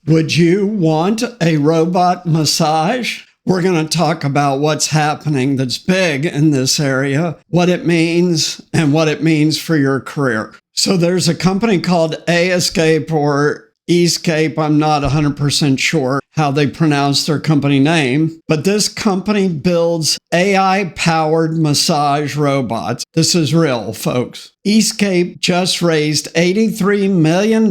Would you want a robot massage? We're going to talk about what's happening that's big in this area, what it means, and what it means for your career. So there's a company called Aescape or Escape. I'm not 100% sure how they pronounce their company name, but this company builds AI-powered massage robots. This is real, folks. Escape just raised $83 million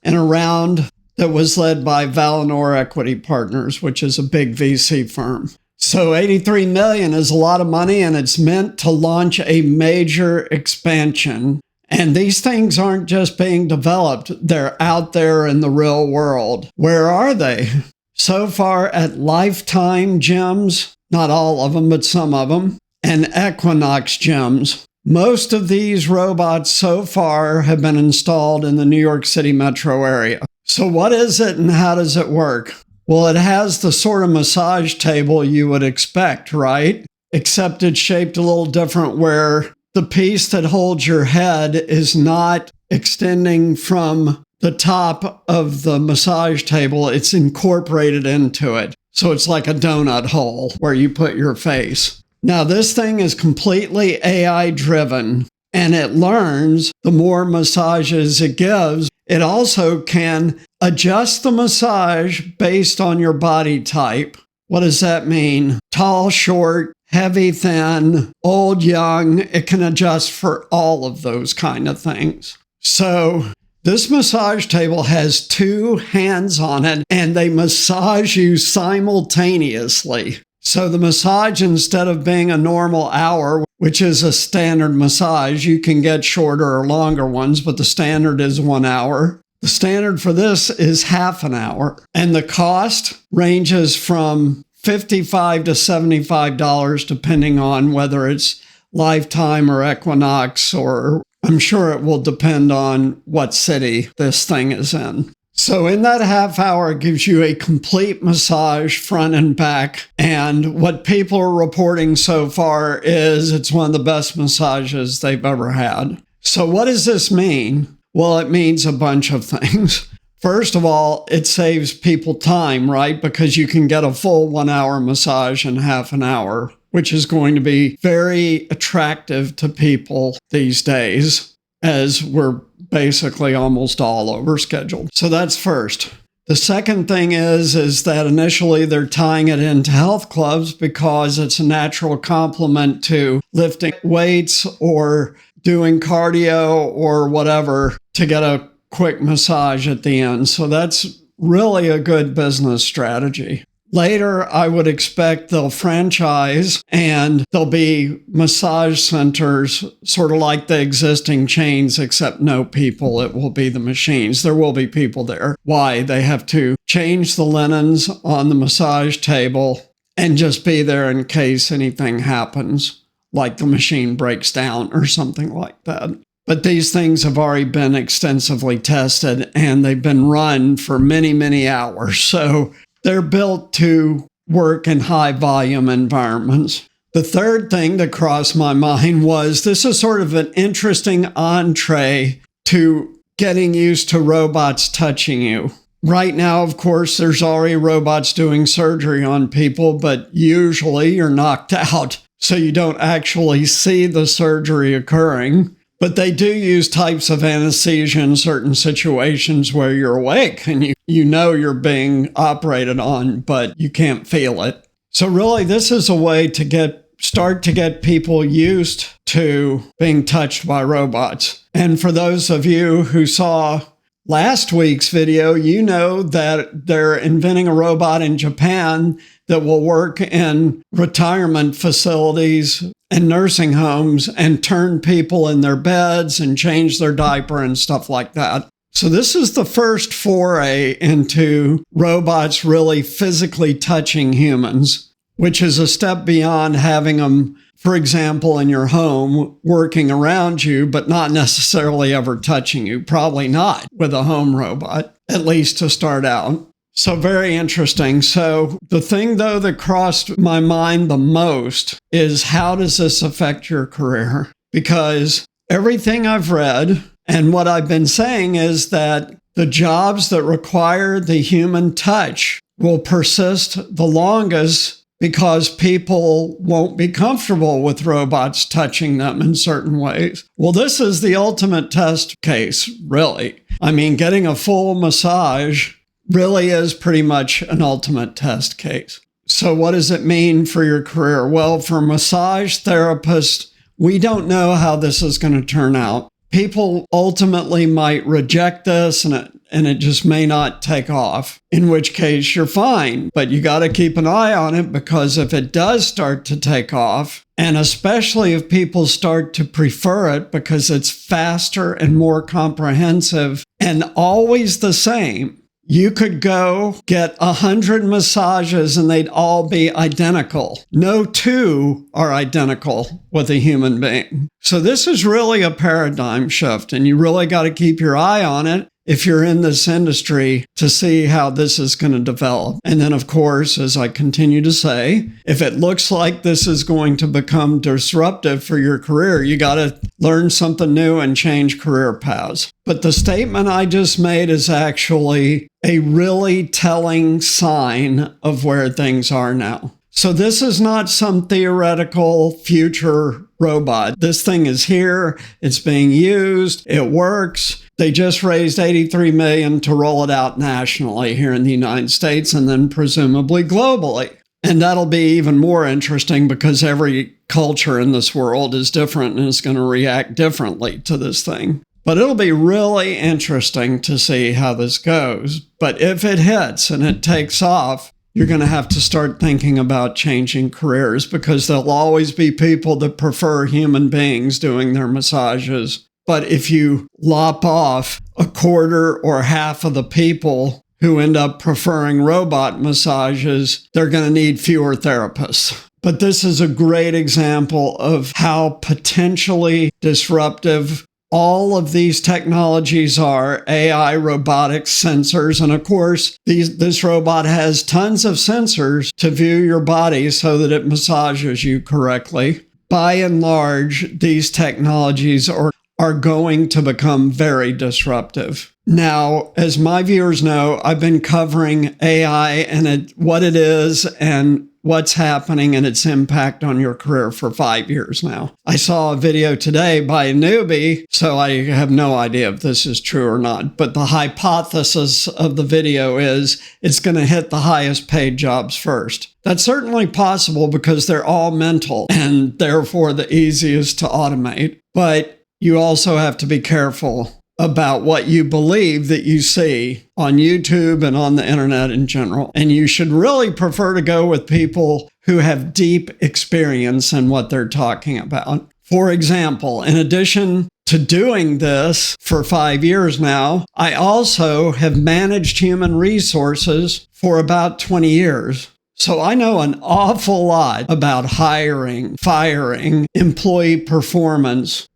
in a round that was led by Valinor Equity Partners, which is a big VC firm. So $83 million is a lot of money, and it's meant to launch a major expansion. And these things aren't just being developed, they're out there in the real world. Where are they? So far at Lifetime gyms, not all of them, but some of them, and Equinox gyms. Most of these robots so far have been installed in the New York City metro area. So what is it and how does it work? Well, it has the sort of massage table you would expect, right? Except it's shaped a little different where the piece that holds your head is not extending from the top of the massage table. It's incorporated into it. So it's like a donut hole where you put your face. Now, this thing is completely AI driven, and it learns the more massages it gives. It also can adjust the massage based on your body type. What does that mean? Tall, short, heavy, thin, old, young. It can adjust for all of those kind of things. So this massage table has two hands on it, and they massage you simultaneously. So the massage, instead of being a normal hour, which is a standard massage, you can get shorter or longer ones, but the standard is 1 hour. The standard for this is half an hour. And the cost ranges from $55 to $75, depending on whether it's Lifetime or Equinox, or I'm sure it will depend on what city this thing is in. So in that half hour, it gives you a complete massage front and back. And what people are reporting so far is it's one of the best massages they've ever had. So what does this mean? Well, it means a bunch of things. First of all, it saves people time, right? Because you can get a full 1 hour massage in half an hour, which is going to be very attractive to people these days, as we're basically almost all overscheduled. So that's first. The second thing is that initially they're tying it into health clubs because it's a natural complement to lifting weights or doing cardio or whatever to get a quick massage at the end. So that's really a good business strategy. Later, I would expect they'll franchise and there'll be massage centers, sort of like the existing chains, except no people. It will be the machines. There will be people there. Why? They have to change the linens on the massage table and just be there in case anything happens, like the machine breaks down or something like that. But these things have already been extensively tested and they've been run for many, many hours. So they're built to work in high volume environments. The third thing that crossed my mind was this is sort of an interesting entree to getting used to robots touching you. Right now, of course, there's already robots doing surgery on people, but usually you're knocked out, so you don't actually see the surgery occurring. But they do use types of anesthesia in certain situations where you're awake and you know you're being operated on, but you can't feel it. So really, this is a way to start to get people used to being touched by robots. And for those of you who saw last week's video, you know that they're inventing a robot in Japan that will work in retirement facilities and nursing homes and turn people in their beds and change their diaper and stuff like that. So this is the first foray into robots really physically touching humans, which is a step beyond having them, for example, in your home, working around you, but not necessarily ever touching you. Probably not with a home robot, at least to start out. So very interesting. So the thing, though, that crossed my mind the most is how does this affect your career? Because everything I've read and what I've been saying is that The jobs that require the human touch will persist the longest because people won't be comfortable with robots touching them in certain ways. Well, this is the ultimate test case, really. I mean, getting a full massage really is pretty much an ultimate test case. So what does it mean for your career? Well, for massage therapists, we don't know how this is going to turn out. People ultimately might reject this and it just may not take off, in which case you're fine. But you got to keep an eye on it, because if it does start to take off, and especially if people start to prefer it because it's faster and more comprehensive and always the same, you could go get 100 massages and they'd all be identical. No two are identical with a human being. So this is really a paradigm shift, and you really got to keep your eye on it if you're in this industry to see how this is going to develop. And then, of course, as I continue to say, if it looks like this is going to become disruptive for your career, you got to learn something new and change career paths. But the statement I just made is actually a really telling sign of where things are now. So this is not some theoretical future robot. This thing is here. It's being used. It works. They just raised $83 million to roll it out nationally here in the United States and then presumably globally. And that'll be even more interesting because every culture in this world is different and is going to react differently to this thing. But it'll be really interesting to see how this goes. But if it hits and it takes off, you're going to have to start thinking about changing careers, because there'll always be people that prefer human beings doing their massages. But if you lop off a quarter or half of the people who end up preferring robot massages, they're going to need fewer therapists. But this is a great example of how potentially disruptive all of these technologies are: AI, robotics, sensors. And of course, this robot has tons of sensors to view your body so that it massages you correctly. By and large, these technologies are going to become very disruptive. Now, as my viewers know, I've been covering AI and what it is and what's happening and its impact on your career for 5 years now. I saw a video today by a newbie, so I have no idea if this is true or not, but the hypothesis of the video is it's going to hit the highest paid jobs first. That's certainly possible because they're all mental and therefore the easiest to automate. But you also have to be careful about what you believe that you see on YouTube and on the internet in general. And you should really prefer to go with people who have deep experience in what they're talking about. For example, in addition to doing this for 5 years now, I also have managed human resources for about 20 years. So I know an awful lot about hiring, firing, employee performance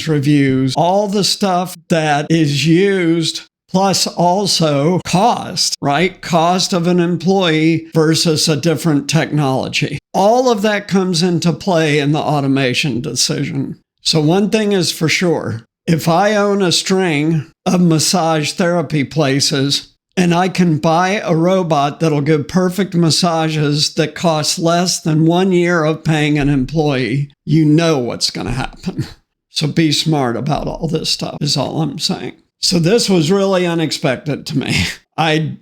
reviews, all the stuff that is used, plus also cost, right? Cost of an employee versus a different technology. All of that comes into play in the automation decision. So one thing is for sure, if I own a string of massage therapy places and I can buy a robot that'll give perfect massages that cost less than 1 year of paying an employee, you know what's going to happen. So be smart about all this stuff is all I'm saying. So this was really unexpected to me. I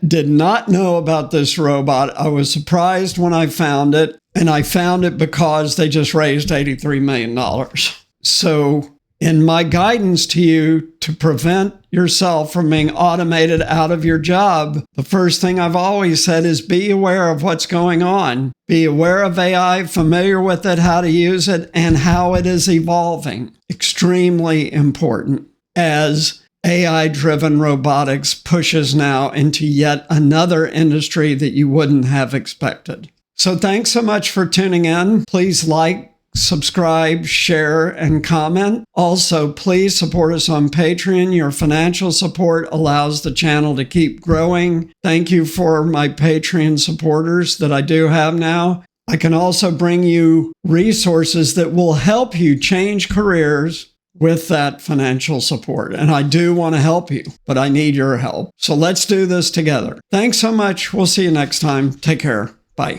did not know about this robot. I was surprised when I found it, and I found it because they just raised $83 million. So in my guidance to you to prevent yourself from being automated out of your job, the first thing I've always said is be aware of what's going on. Be aware of AI, familiar with it, how to use it, and how it is evolving. Extremely important as AI-driven robotics pushes now into yet another industry that you wouldn't have expected. So thanks so much for tuning in. Please like, subscribe, share, and comment. Also, please support us on Patreon. Your financial support allows the channel to keep growing. Thank you for my Patreon supporters that I do have now. I can also bring you resources that will help you change careers, with that financial support. And I do want to help you, but I need your help. So let's do this together. Thanks so much. We'll see you next time. Take care. Bye.